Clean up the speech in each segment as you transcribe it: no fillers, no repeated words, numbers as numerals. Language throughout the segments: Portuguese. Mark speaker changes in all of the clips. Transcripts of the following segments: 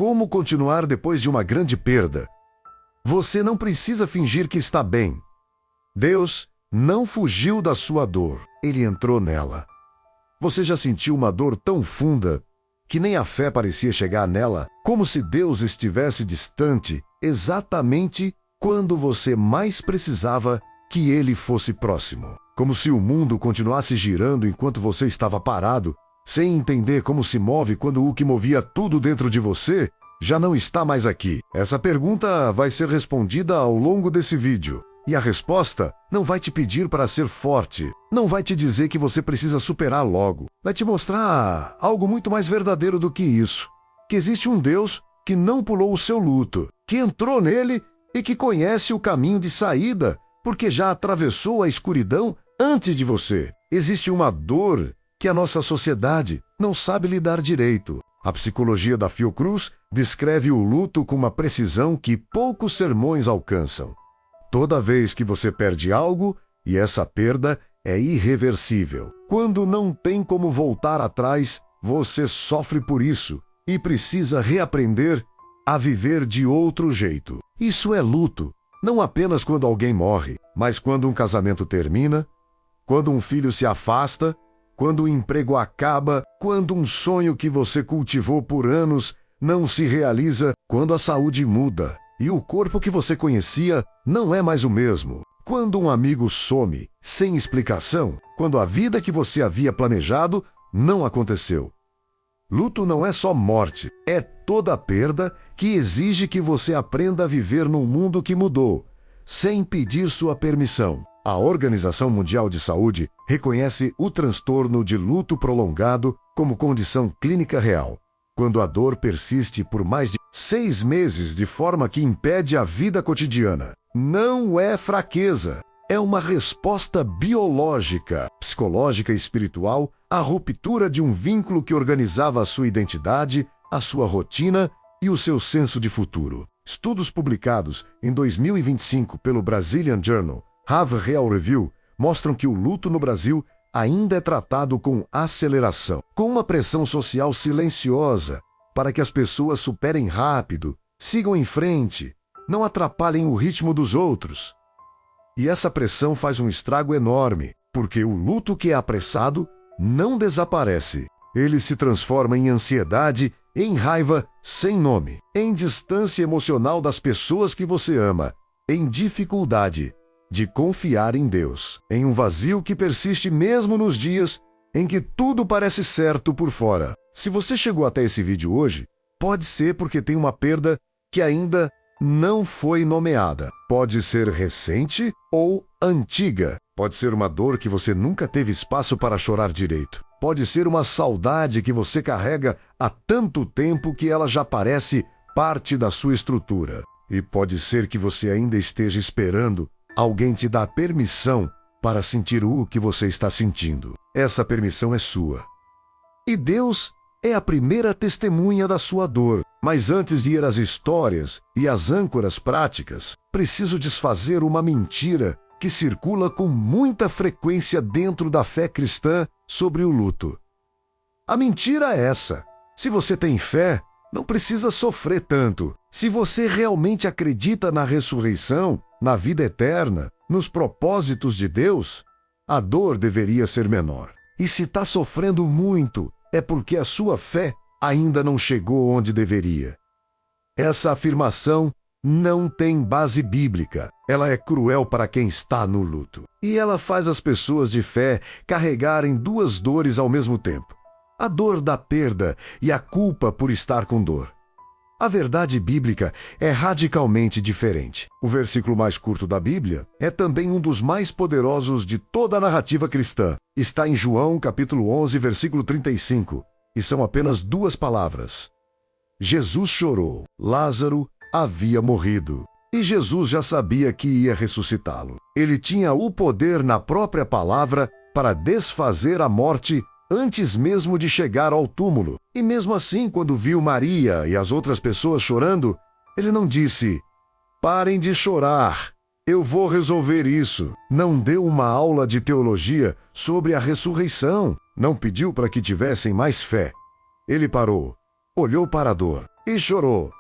Speaker 1: Como continuar depois de uma grande perda? Você não precisa fingir que está bem. Deus não fugiu da sua dor, Ele entrou nela. Você já sentiu uma dor tão funda que nem a fé parecia chegar nela, como se Deus estivesse distante exatamente quando você mais precisava que Ele fosse próximo? Como se o mundo continuasse girando enquanto você estava parado, sem entender como se move quando o que movia tudo dentro de você já não está mais aqui. Essa pergunta vai ser respondida ao longo desse vídeo. E a resposta não vai te pedir para ser forte, não vai te dizer que você precisa superar logo. Vai te mostrar algo muito mais verdadeiro do que isso. Que existe um Deus que não pulou o seu luto, que entrou nele e que conhece o caminho de saída, porque já atravessou a escuridão antes de você. Existe uma dor que a nossa sociedade não sabe lidar direito. A psicologia da Fiocruz descreve o luto com uma precisão que poucos sermões alcançam. Toda vez que você perde algo, e essa perda é irreversível. Quando não tem como voltar atrás, você sofre por isso e precisa reaprender a viver de outro jeito. Isso é luto, não apenas quando alguém morre, mas quando um casamento termina, quando um filho se afasta, quando o emprego acaba, quando um sonho que você cultivou por anos não se realiza, quando a saúde muda e o corpo que você conhecia não é mais o mesmo. Quando um amigo some, sem explicação, quando a vida que você havia planejado não aconteceu. Luto não é só morte, é toda perda que exige que você aprenda a viver num mundo que mudou, sem pedir sua permissão. A Organização Mundial de Saúde reconhece o transtorno de luto prolongado como condição clínica real, quando a dor persiste por mais de 6 meses de forma que impede a vida cotidiana. Não é fraqueza, é uma resposta biológica, psicológica e espiritual à ruptura de um vínculo que organizava a sua identidade, a sua rotina e o seu senso de futuro. Estudos publicados em 2025 pelo Brazilian Journal, Harvard Real Review, mostram que o luto no Brasil ainda é tratado com aceleração, com uma pressão social silenciosa para que as pessoas superem rápido, sigam em frente, não atrapalhem o ritmo dos outros. E essa pressão faz um estrago enorme, porque o luto que é apressado não desaparece. Ele se transforma em ansiedade, em raiva sem nome, em distância emocional das pessoas que você ama, em dificuldade de confiar em Deus, em um vazio que persiste mesmo nos dias em que tudo parece certo por fora. Se você chegou até esse vídeo hoje, pode ser porque tem uma perda que ainda não foi nomeada. Pode ser recente ou antiga. Pode ser uma dor que você nunca teve espaço para chorar direito. Pode ser uma saudade que você carrega há tanto tempo que ela já parece parte da sua estrutura. E pode ser que você ainda esteja esperando alguém te dar permissão para sentir o que você está sentindo. Essa permissão é sua. E Deus é a primeira testemunha da sua dor. Mas antes de ir às histórias e às âncoras práticas, preciso desfazer uma mentira que circula com muita frequência dentro da fé cristã sobre o luto. A mentira é essa: se você tem fé, não precisa sofrer tanto. Se você realmente acredita na ressurreição, na vida eterna, nos propósitos de Deus, a dor deveria ser menor. E se está sofrendo muito, é porque a sua fé ainda não chegou onde deveria. Essa afirmação não tem base bíblica. Ela é cruel para quem está no luto. E ela faz as pessoas de fé carregarem duas dores ao mesmo tempo: a dor da perda e a culpa por estar com dor. A verdade bíblica é radicalmente diferente. O versículo mais curto da Bíblia é também um dos mais poderosos de toda a narrativa cristã. Está em João, capítulo 11, versículo 35, e são apenas 2 palavras. Jesus chorou. Lázaro havia morrido. E Jesus já sabia que ia ressuscitá-lo. Ele tinha o poder na própria palavra para desfazer a morte antes mesmo de chegar ao túmulo. E mesmo assim, quando viu Maria e as outras pessoas chorando, ele não disse: "Parem de chorar, eu vou resolver isso." Não deu uma aula de teologia sobre a ressurreição. Não pediu para que tivessem mais fé. Ele parou, olhou para a dor e chorou.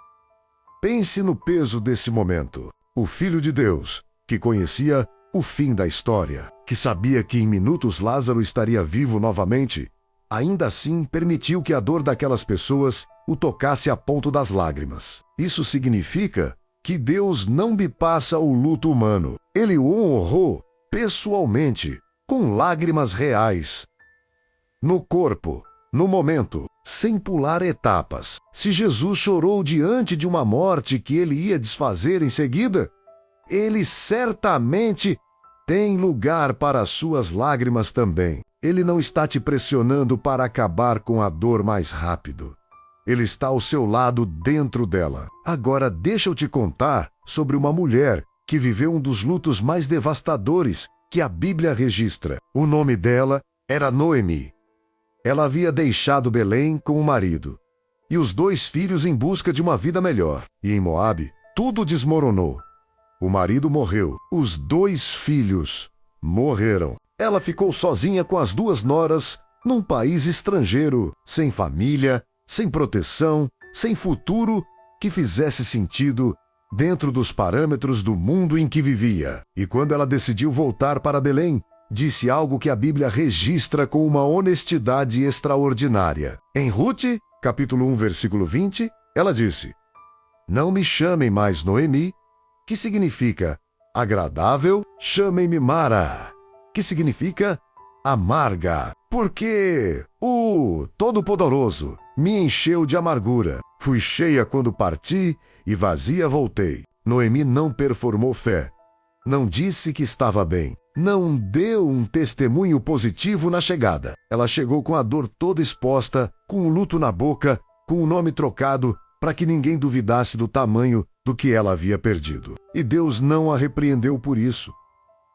Speaker 1: Pense no peso desse momento. O Filho de Deus, que conhecia o fim da história, que sabia que em minutos Lázaro estaria vivo novamente, ainda assim permitiu que a dor daquelas pessoas o tocasse a ponto das lágrimas. Isso significa que Deus não bipassa o luto humano. Ele o honrou pessoalmente, com lágrimas reais. No corpo, no momento, sem pular etapas. Se Jesus chorou diante de uma morte que ele ia desfazer em seguida, ele certamente tem lugar para as suas lágrimas também. Ele não está te pressionando para acabar com a dor mais rápido. Ele está ao seu lado dentro dela. Agora deixa eu te contar sobre uma mulher que viveu um dos lutos mais devastadores que a Bíblia registra. O nome dela era Noemi. Ela havia deixado Belém com o marido e os 2 filhos em busca de uma vida melhor. E em Moabe, tudo desmoronou. O marido morreu. Os 2 filhos morreram. Ela ficou sozinha com as 2 noras num país estrangeiro, sem família, sem proteção, sem futuro que fizesse sentido dentro dos parâmetros do mundo em que vivia. E quando ela decidiu voltar para Belém, disse algo que a Bíblia registra com uma honestidade extraordinária. Em Ruth, capítulo 1, versículo 20, ela disse: "Não me chamem mais Noemi", que significa agradável, chamem-me Mara, que significa amarga, porque o Todo-Poderoso me encheu de amargura. Fui cheia quando parti e vazia voltei. Noemi não performou fé. Não disse que estava bem. Não deu um testemunho positivo na chegada. Ela chegou com a dor toda exposta, com o luto na boca, com o nome trocado, para que ninguém duvidasse do tamanho do que ela havia perdido. E Deus não a repreendeu por isso.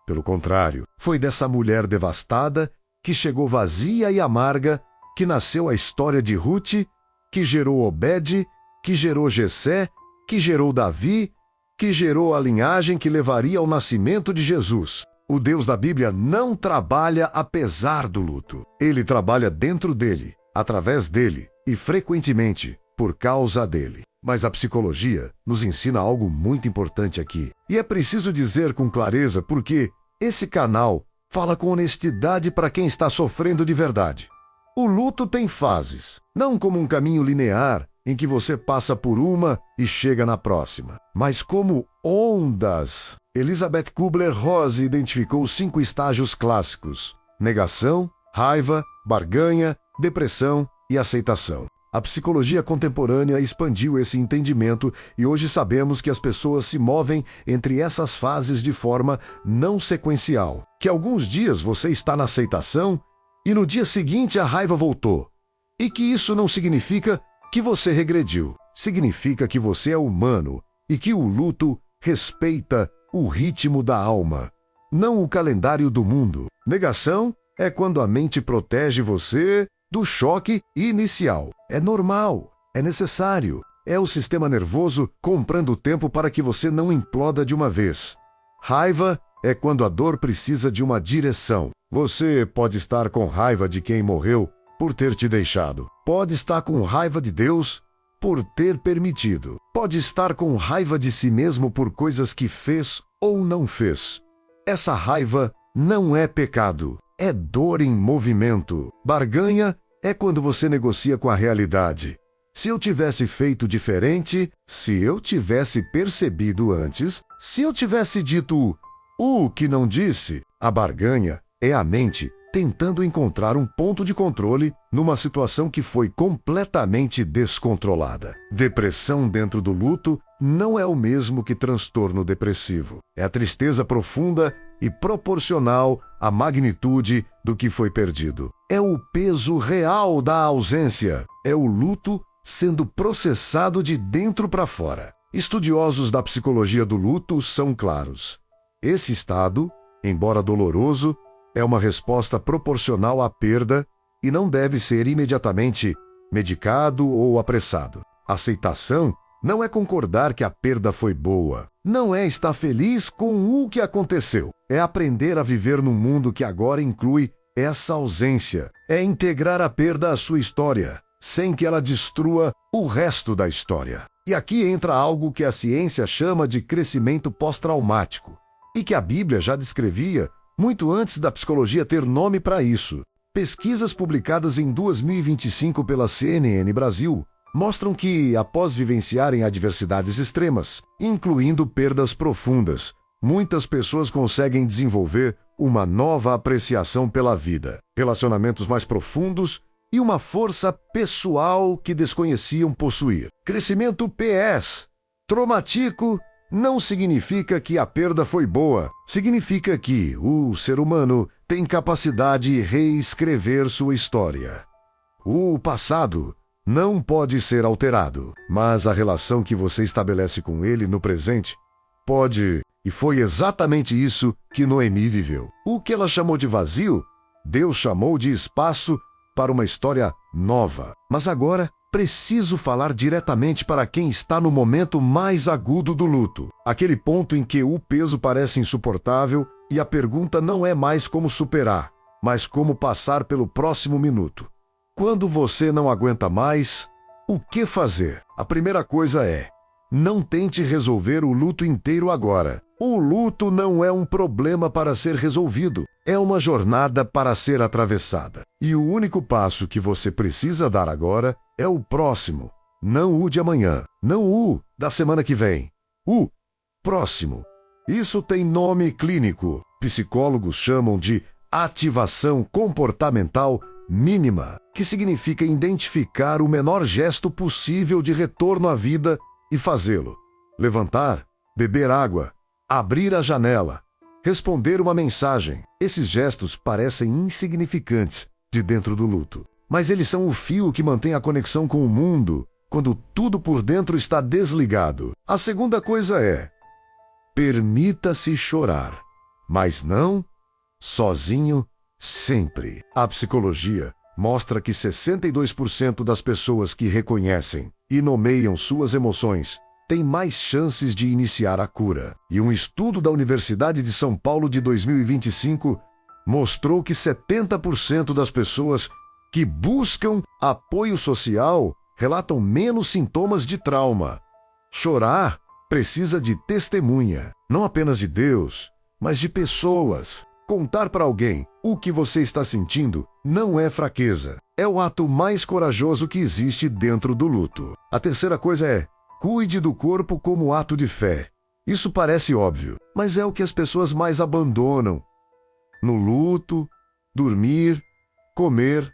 Speaker 1: Pelo contrário, foi dessa mulher devastada, que chegou vazia e amarga, que nasceu a história de Ruth, que gerou Obed, que gerou Jessé, que gerou Davi, que gerou a linhagem que levaria ao nascimento de Jesus. O Deus da Bíblia não trabalha apesar do luto. Ele trabalha dentro dele, através dele e frequentemente por causa dele. Mas a psicologia nos ensina algo muito importante aqui. E é preciso dizer com clareza porque esse canal fala com honestidade para quem está sofrendo de verdade. O luto tem fases, não como um caminho linear em que você passa por uma e chega na próxima, mas como ondas. Elizabeth Kubler-Ross identificou os 5 estágios clássicos: negação, raiva, barganha, depressão e aceitação. A psicologia contemporânea expandiu esse entendimento e hoje sabemos que as pessoas se movem entre essas fases de forma não sequencial. Que alguns dias você está na aceitação e no dia seguinte a raiva voltou. E que isso não significa que você regrediu. Significa que você é humano e que o luto respeita o ritmo da alma, não o calendário do mundo. Negação é quando a mente protege você do choque inicial. É normal, é necessário. É o sistema nervoso comprando tempo para que você não imploda de uma vez. Raiva é quando a dor precisa de uma direção. Você pode estar com raiva de quem morreu por ter te deixado. Pode estar com raiva de Deus por ter permitido. Pode estar com raiva de si mesmo por coisas que fez ou não fez. Essa raiva não é pecado. É dor em movimento. Barganha é quando você negocia com a realidade. Se eu tivesse feito diferente, se eu tivesse percebido antes, se eu tivesse dito o que não disse, a barganha é a mente tentando encontrar um ponto de controle numa situação que foi completamente descontrolada. Depressão dentro do luto não é o mesmo que transtorno depressivo. É a tristeza profunda e proporcional à magnitude do que foi perdido. É o peso real da ausência. É o luto sendo processado de dentro para fora. Estudiosos da psicologia do luto são claros. Esse estado, embora doloroso, é uma resposta proporcional à perda e não deve ser imediatamente medicado ou apressado. Aceitação não é concordar que a perda foi boa. Não é estar feliz com o que aconteceu. É aprender a viver num mundo que agora inclui essa ausência. É integrar a perda à sua história. sem que ela destrua o resto da história. E aqui entra algo que a ciência chama de crescimento pós-traumático, e que a Bíblia já descrevia muito antes da psicologia ter nome para isso. Pesquisas publicadas em 2025 pela CNN Brasil mostram que, após vivenciarem adversidades extremas, incluindo perdas profundas, muitas pessoas conseguem desenvolver uma nova apreciação pela vida, relacionamentos mais profundos e uma força pessoal que desconheciam possuir. Crescimento PS. Traumático não significa que a perda foi boa. Significa que o ser humano tem capacidade de reescrever sua história. O passado não pode ser alterado, mas a relação que você estabelece com ele no presente pode, e foi exatamente isso que Noemi viveu. O que ela chamou de vazio, Deus chamou de espaço para uma história nova. Mas agora, preciso falar diretamente para quem está no momento mais agudo do luto. Aquele ponto em que o peso parece insuportável e a pergunta não é mais como superar, mas como passar pelo próximo minuto. Quando você não aguenta mais, o que fazer? A primeira coisa é: não tente resolver o luto inteiro agora. O luto não é um problema para ser resolvido, é uma jornada para ser atravessada. E o único passo que você precisa dar agora é o próximo, não o de amanhã, não o da semana que vem, o próximo. Isso tem nome clínico. Psicólogos chamam de ativação comportamental mínima, que significa identificar o menor gesto possível de retorno à vida e fazê-lo. Levantar, beber água, abrir a janela, responder uma mensagem. Esses gestos parecem insignificantes de dentro do luto, mas eles são o fio que mantém a conexão com o mundo quando tudo por dentro está desligado. A segunda coisa é: permita-se chorar, mas não sozinho sempre. A psicologia mostra que 62% das pessoas que reconhecem e nomeiam suas emoções têm mais chances de iniciar a cura. E um estudo da Universidade de São Paulo de 2025 mostrou que 70% das pessoas que buscam apoio social relatam menos sintomas de trauma. Chorar precisa de testemunha, não apenas de Deus, mas de pessoas. Contar para alguém o que você está sentindo não é fraqueza. É o ato mais corajoso que existe dentro do luto. A terceira coisa é: cuide do corpo como ato de fé. Isso parece óbvio, mas é o que as pessoas mais abandonam. No luto, dormir, comer,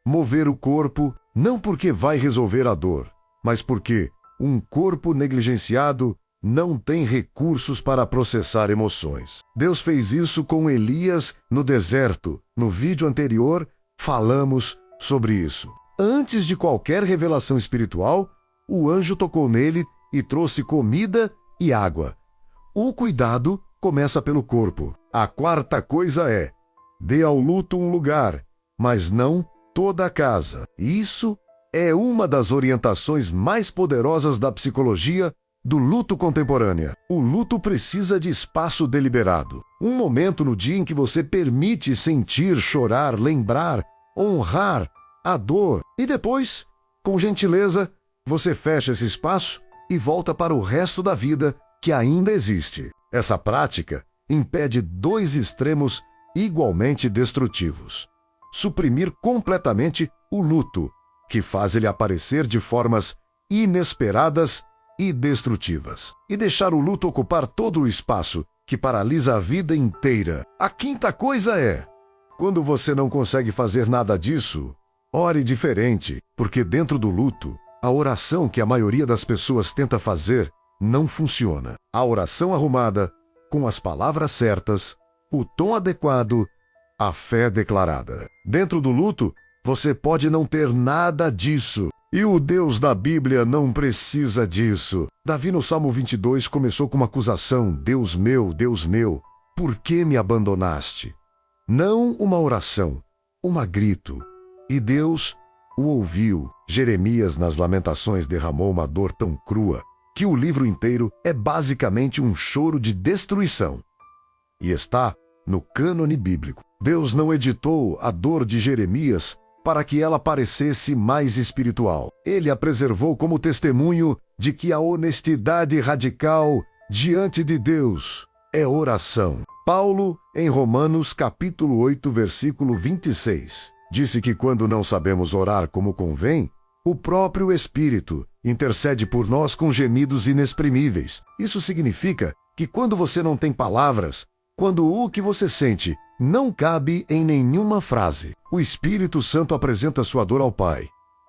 Speaker 1: mover o corpo, não porque vai resolver a dor, mas porque um corpo negligenciado não tem recursos para processar emoções. Deus fez isso com Elias no deserto. No vídeo anterior, falamos sobre isso. Antes de qualquer revelação espiritual, o anjo tocou nele e trouxe comida e água. O cuidado começa pelo corpo. A quarta coisa é: dê ao luto um lugar, mas não toda a casa. Isso é uma das orientações mais poderosas da psicologia do luto contemporânea. O luto precisa de espaço deliberado. Um momento no dia em que você permite sentir, chorar, lembrar, honrar a dor. E depois, com gentileza, você fecha esse espaço e volta para o resto da vida que ainda existe. Essa prática impede dois extremos igualmente destrutivos: suprimir completamente o luto, que faz ele aparecer de formas inesperadas e destrutivas, e deixar o luto ocupar todo o espaço, que paralisa a vida inteira. A quinta coisa é: quando você não consegue fazer nada disso, ore diferente, porque dentro do luto, a oração que a maioria das pessoas tenta fazer não funciona. A oração arrumada, com as palavras certas, o tom adequado, a fé declarada. Dentro do luto, você pode não ter nada disso. E o Deus da Bíblia não precisa disso. Davi, no Salmo 22, começou com uma acusação: Deus meu, por que me abandonaste? Não uma oração, grito. E Deus o ouviu. Jeremias, nas Lamentações, derramou uma dor tão crua que o livro inteiro é basicamente um choro de destruição. E está no cânone bíblico. Deus não editou a dor de Jeremias para que ela parecesse mais espiritual. Ele a preservou como testemunho de que a honestidade radical diante de Deus é oração. Paulo, em Romanos capítulo 8, versículo 26, disse que quando não sabemos orar como convém, o próprio Espírito intercede por nós com gemidos inexprimíveis. Isso significa que quando você não tem palavras, quando o que você sente não cabe em nenhuma frase, o Espírito Santo apresenta sua dor ao Pai.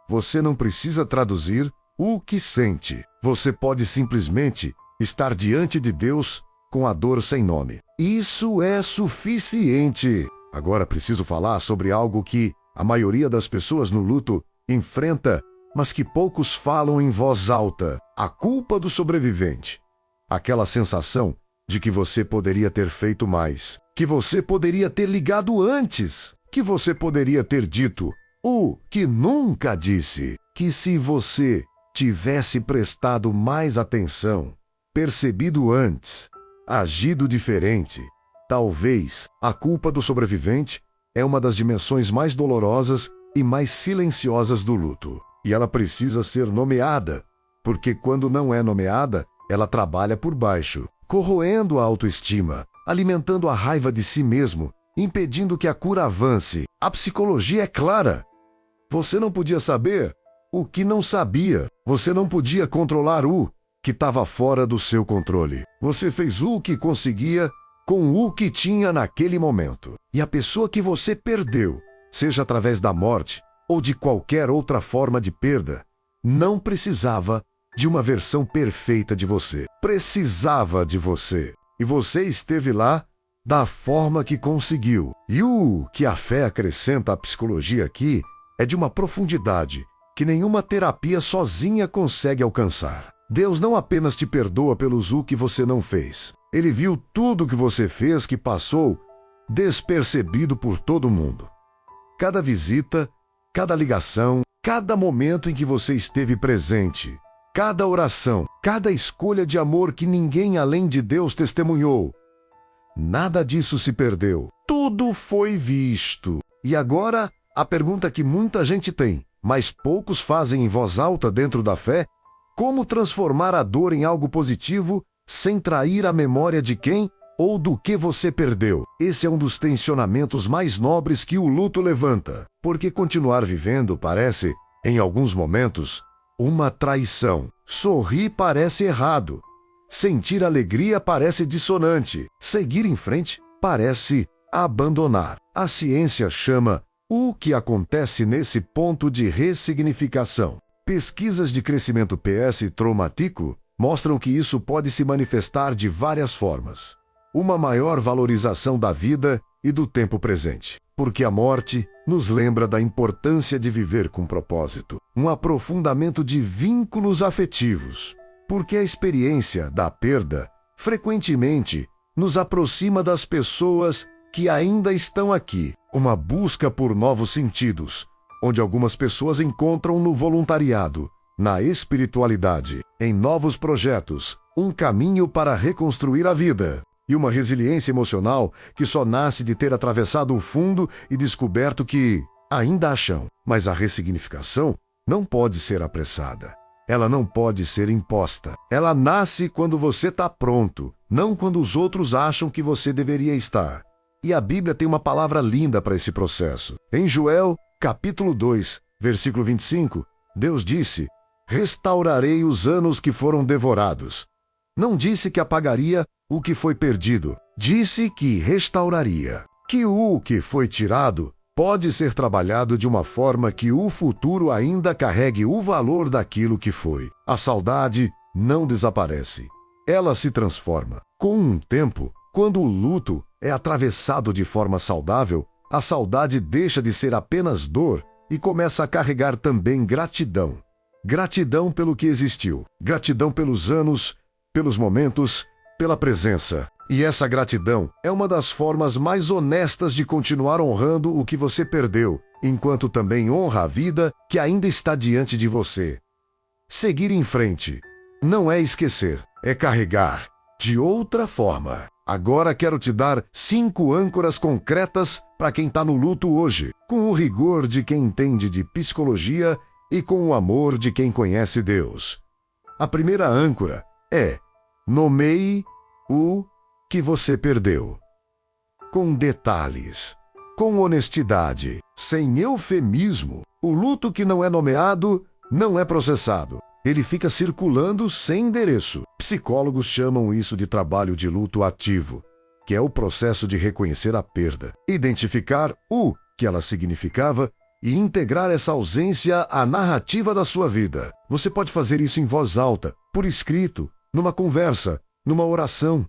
Speaker 1: Você não precisa traduzir o que sente. Você pode simplesmente estar diante de Deus com a dor sem nome. Isso é suficiente. Agora preciso falar sobre algo que a maioria das pessoas no luto enfrenta, mas que poucos falam em voz alta: a culpa do sobrevivente. Aquela sensação de que você poderia ter feito mais, que você poderia ter ligado antes, que você poderia ter dito o que nunca disse, que se você tivesse prestado mais atenção, percebido antes, agido diferente. Talvez a culpa do sobrevivente é uma das dimensões mais dolorosas e mais silenciosas do luto. E ela precisa ser nomeada, porque quando não é nomeada, ela trabalha por baixo, corroendo a autoestima, alimentando a raiva de si mesmo, impedindo que a cura avance. A psicologia é clara. Você não podia saber o que não sabia. Você não podia controlar o que estava fora do seu controle. Você fez o que conseguia com o que tinha naquele momento. E a pessoa que você perdeu, seja através da morte ou de qualquer outra forma de perda, não precisava de uma versão perfeita de você. Precisava de você. E você esteve lá da forma que conseguiu. E o que a fé acrescenta à psicologia aqui é de uma profundidade que nenhuma terapia sozinha consegue alcançar. Deus não apenas te perdoa pelos o que você não fez. Ele viu tudo que você fez que passou despercebido por todo mundo. Cada visita, cada ligação, cada momento em que você esteve presente, cada oração, cada escolha de amor que ninguém além de Deus testemunhou. Nada disso se perdeu. Tudo foi visto. E agora, a pergunta que muita gente tem, mas poucos fazem em voz alta dentro da fé: como transformar a dor em algo positivo sem trair a memória de quem ou do que você perdeu? Esse é um dos tensionamentos mais nobres que o luto levanta, porque continuar vivendo parece, em alguns momentos, uma traição. Sorrir parece errado. Sentir alegria parece dissonante. Seguir em frente parece abandonar. A ciência chama o que acontece nesse ponto de ressignificação. Pesquisas de crescimento PS traumático mostram que isso pode se manifestar de várias formas. Uma maior valorização da vida e do tempo presente, porque a morte nos lembra da importância de viver com propósito. Um aprofundamento de vínculos afetivos, porque a experiência da perda frequentemente nos aproxima das pessoas que ainda estão aqui. Uma busca por novos sentidos, onde algumas pessoas encontram no voluntariado, na espiritualidade, em novos projetos, um caminho para reconstruir a vida. E uma resiliência emocional que só nasce de ter atravessado o fundo e descoberto que ainda há chão. Mas a ressignificação não pode ser apressada. Ela não pode ser imposta. Ela nasce quando você está pronto, não quando os outros acham que você deveria estar. E a Bíblia tem uma palavra linda para esse processo. Em Joel, capítulo 2, versículo 25, Deus disse: restaurarei os anos que foram devorados. Não disse que apagaria o que foi perdido. Disse que restauraria. Que o que foi tirado pode ser trabalhado de uma forma que o futuro ainda carregue o valor daquilo que foi. A saudade não desaparece. Ela se transforma. Com um tempo, quando o luto é atravessado de forma saudável, a saudade deixa de ser apenas dor e começa a carregar também gratidão. Gratidão pelo que existiu. Gratidão pelos anos, pelos momentos, pela presença. E essa gratidão é uma das formas mais honestas de continuar honrando o que você perdeu, enquanto também honra a vida que ainda está diante de você. Seguir em frente não é esquecer, é carregar de outra forma. Agora quero te dar 5 âncoras concretas para quem está no luto hoje, com o rigor de quem entende de psicologia e com o amor de quem conhece Deus. A primeira âncora é: nomeie o que você perdeu. Com detalhes, com honestidade, sem eufemismo. O luto que não é nomeado não é processado. Ele fica circulando sem endereço. Psicólogos chamam isso de trabalho de luto ativo, que é o processo de reconhecer a perda, identificar o que ela significava e integrar essa ausência à narrativa da sua vida. Você pode fazer isso em voz alta, por escrito, numa conversa, numa oração.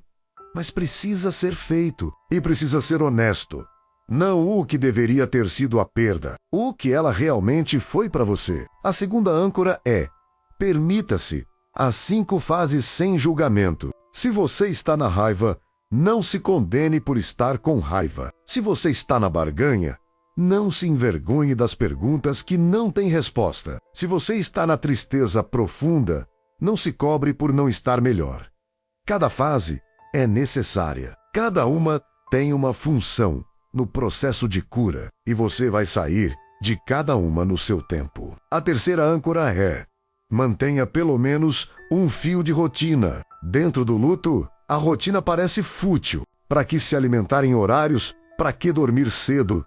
Speaker 1: Mas precisa ser feito e precisa ser honesto. Não o que deveria ter sido a perda, o que ela realmente foi para você. A segunda âncora é: permita-se as 5 fases sem julgamento. Se você está na raiva, não se condene por estar com raiva. Se você está na barganha, não se envergonhe das perguntas que não têm resposta. Se você está na tristeza profunda, não se cobre por não estar melhor. Cada fase é necessária. Cada uma tem uma função no processo de cura, e você vai sair de cada uma no seu tempo. A terceira âncora é: mantenha pelo menos um fio de rotina. Dentro do luto, a rotina parece fútil. Para que se alimentar em horários? Para que dormir cedo?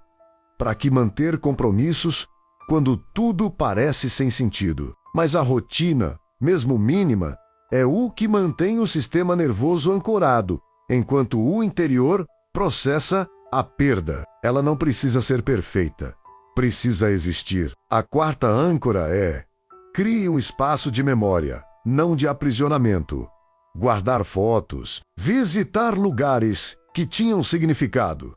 Speaker 1: Para que manter compromissos quando tudo parece sem sentido? Mas a rotina, mesmo mínima, é o que mantém o sistema nervoso ancorado, enquanto o interior processa a perda. Ela não precisa ser perfeita, precisa existir. A quarta âncora é: crie um espaço de memória, não de aprisionamento. Guardar fotos, visitar lugares que tinham significado.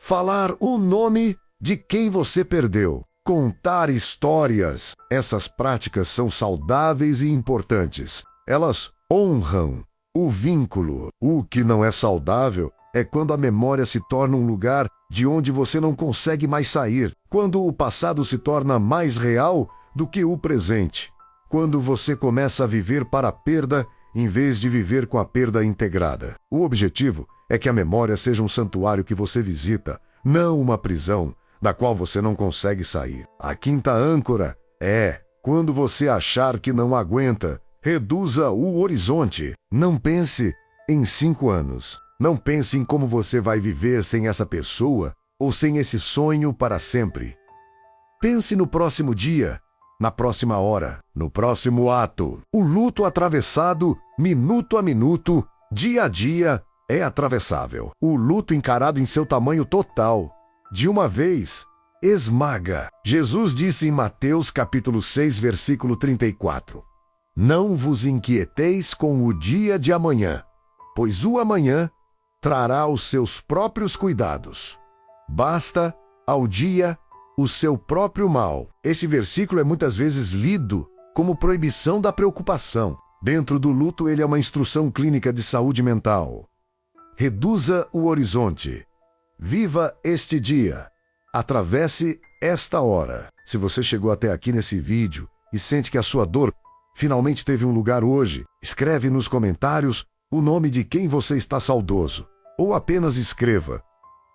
Speaker 1: Falar o nome de quem você perdeu. Contar histórias. Essas práticas são saudáveis e importantes. Elas honram o vínculo. O que não é saudável é quando a memória se torna um lugar de onde você não consegue mais sair. Quando o passado se torna mais real do que o presente. Quando você começa a viver para a perda em vez de viver com a perda integrada. O objetivo é que a memória seja um santuário que você visita, não uma prisão da qual você não consegue sair. A quinta âncora é: quando você achar que não aguenta, reduza o horizonte. Não pense em 5 anos. Não pense em como você vai viver sem essa pessoa ou sem esse sonho para sempre. Pense no próximo dia, na próxima hora, no próximo ato. O luto atravessado, minuto a minuto, dia a dia, é atravessável. O luto encarado em seu tamanho total, de uma vez, esmaga. Jesus disse em Mateus capítulo 6, versículo 34: Não vos inquieteis com o dia de amanhã, pois o amanhã trará os seus próprios cuidados. Basta ao dia o seu próprio mal. Esse versículo é muitas vezes lido como proibição da preocupação. Dentro do luto, ele é uma instrução clínica de saúde mental. Reduza o horizonte. Viva este dia. Atravesse esta hora. Se você chegou até aqui nesse vídeo e sente que a sua dor finalmente teve um lugar hoje, escreve nos comentários o nome de quem você está saudoso. Ou apenas escreva: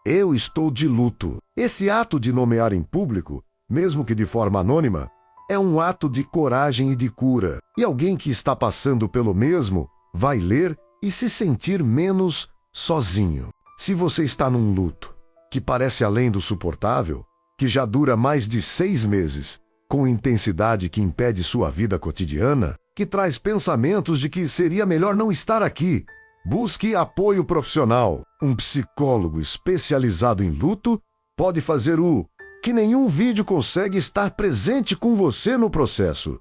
Speaker 1: eu estou de luto. Esse ato de nomear em público, mesmo que de forma anônima, é um ato de coragem e de cura. E alguém que está passando pelo mesmo vai ler e se sentir menos sozinho. Se você está num luto que parece além do suportável, que já dura mais de 6 meses, com intensidade que impede sua vida cotidiana, que traz pensamentos de que seria melhor não estar aqui, busque apoio profissional. Um psicólogo especializado em luto pode fazer o que nenhum vídeo consegue, estar presente com você no processo.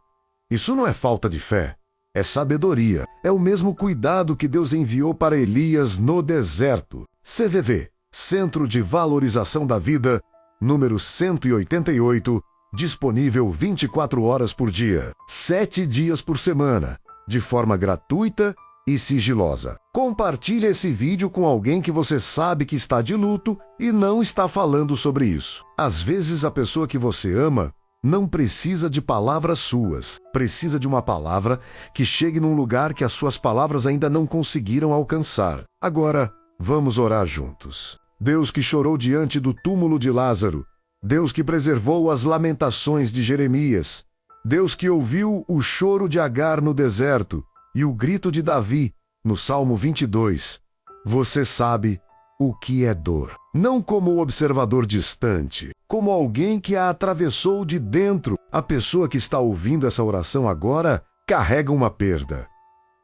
Speaker 1: Isso não é falta de fé, é sabedoria. É o mesmo cuidado que Deus enviou para Elias no deserto. CVV, Centro de Valorização da Vida, número 188, disponível 24 horas por dia, 7 dias por semana, de forma gratuita e sigilosa. Compartilhe esse vídeo com alguém que você sabe que está de luto e não está falando sobre isso. Às vezes a pessoa que você ama não precisa de palavras suas, precisa de uma palavra que chegue num lugar que as suas palavras ainda não conseguiram alcançar. Agora, vamos orar juntos. Deus que chorou diante do túmulo de Lázaro, Deus que preservou as lamentações de Jeremias, Deus que ouviu o choro de Agar no deserto e o grito de Davi no Salmo 22. Você sabe o que é dor. Não como observador distante, como alguém que a atravessou de dentro. A pessoa que está ouvindo essa oração agora carrega uma perda.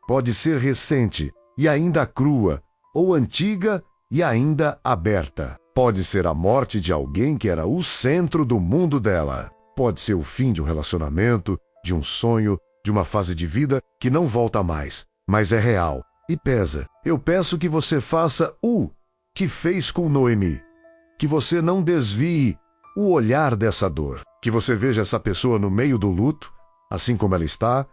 Speaker 1: Pode ser recente e ainda crua, ou antiga e ainda aberta. Pode ser a morte de alguém que era o centro do mundo dela. Pode ser o fim de um relacionamento, de um sonho, de uma fase de vida que não volta mais, mas é real e pesa. Eu peço que você faça o que fez com Noemi, que você não desvie o olhar dessa dor, que você veja essa pessoa no meio do luto, assim como ela está,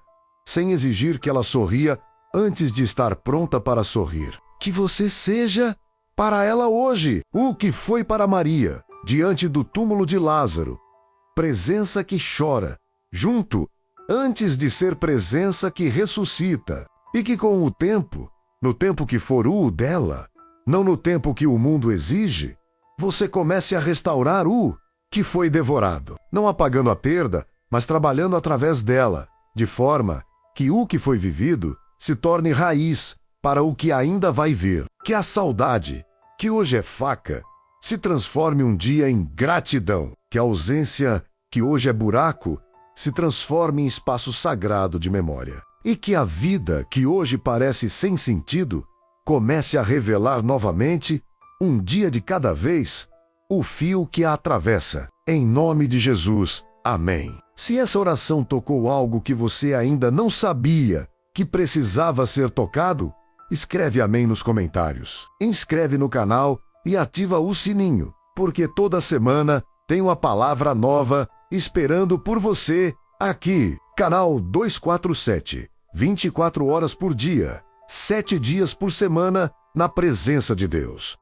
Speaker 1: sem exigir que ela sorria antes de estar pronta para sorrir. Que você seja para ela hoje o que foi para Maria, diante do túmulo de Lázaro, presença que chora, junto, antes de ser presença que ressuscita, e que com o tempo, no tempo que for o dela, não no tempo que o mundo exige, você comece a restaurar o que foi devorado, não apagando a perda, mas trabalhando através dela, de forma que o que foi vivido se torne raiz para o que ainda vai vir. Que a saudade, que hoje é faca, se transforme um dia em gratidão. Que a ausência, que hoje é buraco, se transforme em espaço sagrado de memória. E que a vida, que hoje parece sem sentido, comece a revelar novamente, um dia de cada vez, o fio que a atravessa. Em nome de Jesus. Amém. Se essa oração tocou algo que você ainda não sabia que precisava ser tocado, escreve amém nos comentários. Inscreve no canal e ativa o sininho, porque toda semana tem uma palavra nova esperando por você aqui. Canal 247, 24 horas por dia, 7 dias por semana, na presença de Deus.